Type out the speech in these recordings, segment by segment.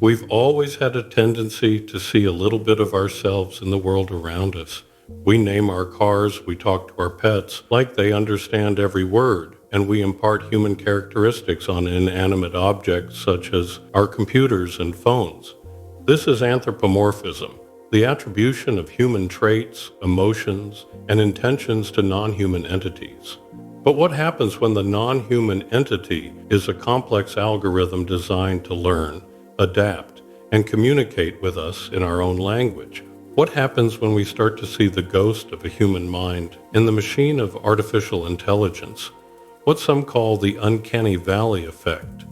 We've always had a tendency to see a little bit of ourselves in the world around us. We name our cars, we talk to our pets like they understand every word, and we impart human characteristics on inanimate objects such as our computers and phones. This is anthropomorphism, the attribution of human traits, emotions, and intentions to non-human entities. But what happens when the non-human entity is a complex algorithm designed to learn, adapt, and communicate with us in our own language? What happens when we start to see the ghost of a human mind in the machine of artificial intelligence? What some call the uncanny valley effect.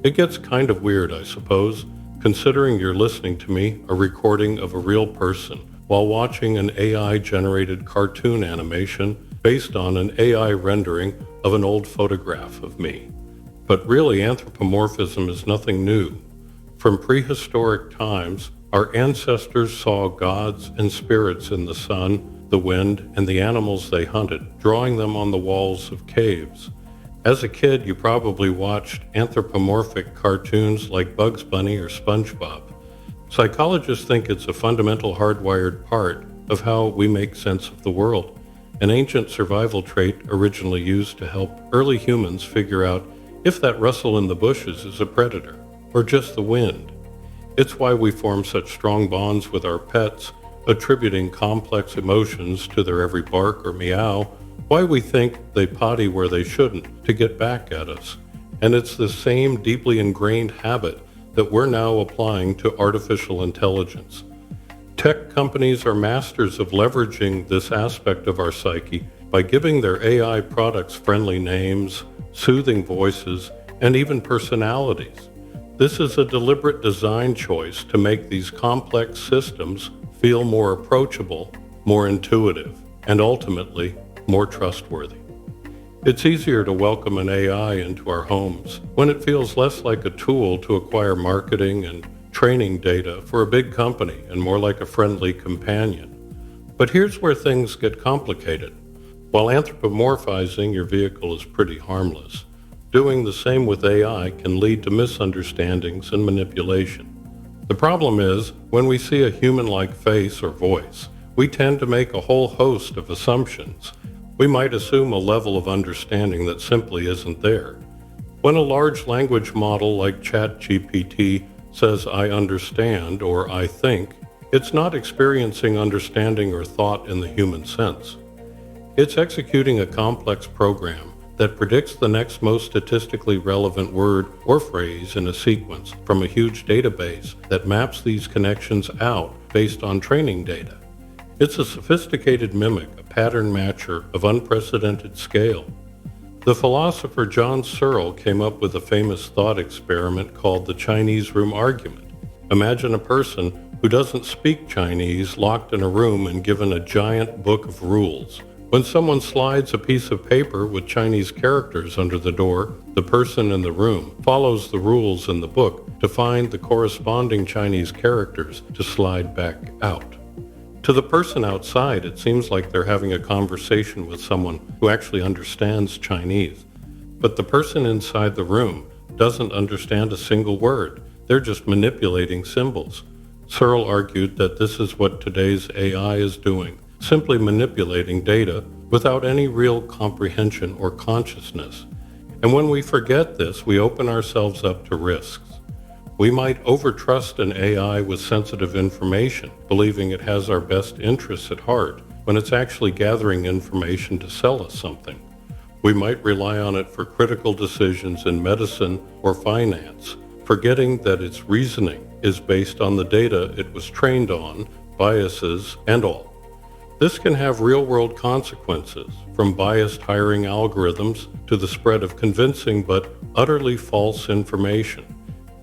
It gets kind of weird, I suppose, considering you're listening to me, a recording of a real person, while watching an AI-generated cartoon animation based on an AI rendering of an old photograph of me. But really, anthropomorphism is nothing new. From prehistoric times, our ancestors saw gods and spirits in the sun, the wind, and the animals they hunted, drawing them on the walls of caves. As a kid, you probably watched anthropomorphic cartoons like Bugs Bunny or SpongeBob. Psychologists think it's a fundamental hardwired part of how we make sense of the world, an ancient survival trait originally used to help early humans figure out if that rustle in the bushes is a predator or just the wind. It's why we form such strong bonds with our pets, attributing complex emotions to their every bark or meow, why we think they potty where they shouldn't to get back at us. And it's the same deeply ingrained habit that we're now applying to artificial intelligence. Tech companies are masters of leveraging this aspect of our psyche by giving their AI products friendly names, soothing voices, and even personalities. This is a deliberate design choice to make these complex systems feel more approachable, more intuitive, and ultimately more trustworthy. It's easier to welcome an AI into our homes when it feels less like a tool to acquire marketing and training data for a big company and more like a friendly companion. But here's where things get complicated. While anthropomorphizing your vehicle is pretty harmless, doing the same with AI can lead to misunderstandings and manipulation. The problem is, when we see a human-like face or voice, we tend to make a whole host of assumptions. We might assume a level of understanding that simply isn't there. When a large language model like ChatGPT says I understand or I think, it's not experiencing understanding or thought in the human sense. It's executing a complex program that predicts the next most statistically relevant word or phrase in a sequence from a huge database that maps these connections out based on training data. It's a sophisticated mimic, a pattern matcher of unprecedented scale. The philosopher John Searle came up with a famous thought experiment called the Chinese room argument. Imagine a person who doesn't speak Chinese locked in a room and given a giant book of rules. When someone slides a piece of paper with Chinese characters under the door, the person in the room follows the rules in the book to find the corresponding Chinese characters to slide back out. To the person outside, it seems like they're having a conversation with someone who actually understands Chinese. But the person inside the room doesn't understand a single word. They're just manipulating symbols. Searle argued that this is what today's AI is doing, simply manipulating data without any real comprehension or consciousness. And when we forget this, we open ourselves up to risks. We might overtrust an AI with sensitive information, believing it has our best interests at heart, when it's actually gathering information to sell us something. We might rely on it for critical decisions in medicine or finance, forgetting that its reasoning is based on the data it was trained on, biases, and all. This can have real-world consequences, from biased hiring algorithms to the spread of convincing but utterly false information.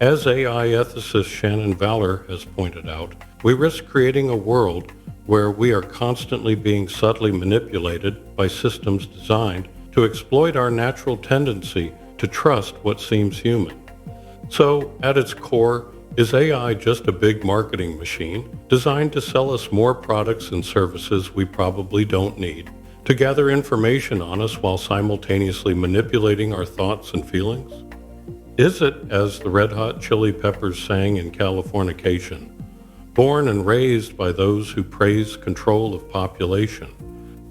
As AI ethicist Shannon Valor has pointed out, we risk creating a world where we are constantly being subtly manipulated by systems designed to exploit our natural tendency to trust what seems human. So, at its core, is AI just a big marketing machine designed to sell us more products and services we probably don't need, to gather information on us while simultaneously manipulating our thoughts and feelings? Is it, as the Red Hot Chili Peppers sang in Californication, born and raised by those who praise control of population?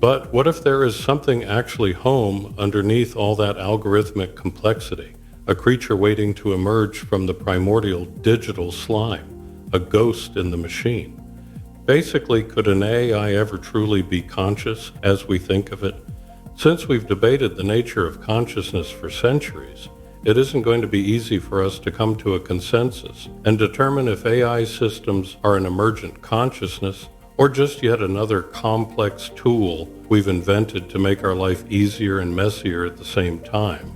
But what if there is something actually home underneath all that algorithmic complexity, a creature waiting to emerge from the primordial digital slime, a ghost in the machine? Basically, could an AI ever truly be conscious as we think of it? Since we've debated the nature of consciousness for centuries, it isn't going to be easy for us to come to a consensus and determine if AI systems are an emergent consciousness or just yet another complex tool we've invented to make our life easier and messier at the same time.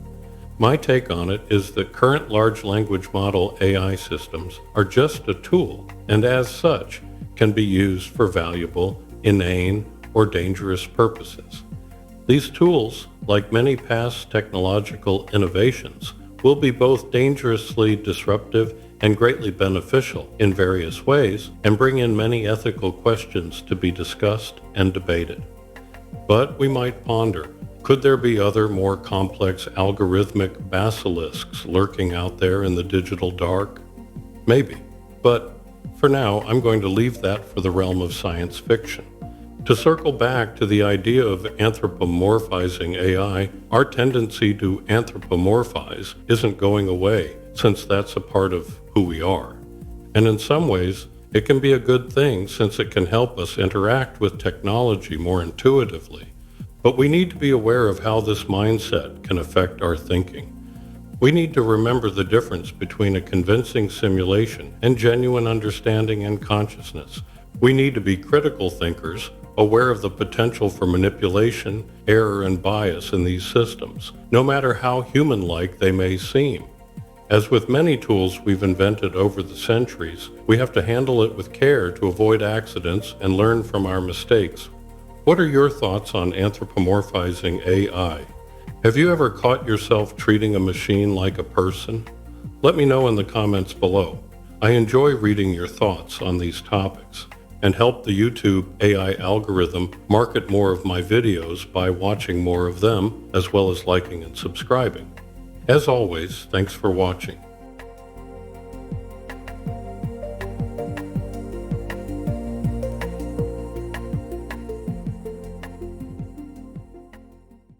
My take on it is that current large language model AI systems are just a tool, and as such, can be used for valuable, inane, or dangerous purposes. These tools, like many past technological innovations, will be both dangerously disruptive and greatly beneficial in various ways, and bring in many ethical questions to be discussed and debated. But we might ponder, could there be other more complex algorithmic basilisks lurking out there in the digital dark? Maybe, but for now I'm going to leave that for the realm of science fiction. To circle back to the idea of anthropomorphizing AI, our tendency to anthropomorphize isn't going away, since that's a part of who we are. And in some ways, it can be a good thing since it can help us interact with technology more intuitively. But we need to be aware of how this mindset can affect our thinking. We need to remember the difference between a convincing simulation and genuine understanding and consciousness. We need to be critical thinkers, aware of the potential for manipulation, error, and bias in these systems, no matter how human-like they may seem. As with many tools we've invented over the centuries, we have to handle it with care to avoid accidents and learn from our mistakes. What are your thoughts on anthropomorphizing AI? Have you ever caught yourself treating a machine like a person? Let me know in the comments below. I enjoy reading your thoughts on these topics, and help the YouTube AI algorithm market more of my videos by watching more of them, as well as liking and subscribing. As always, thanks for watching.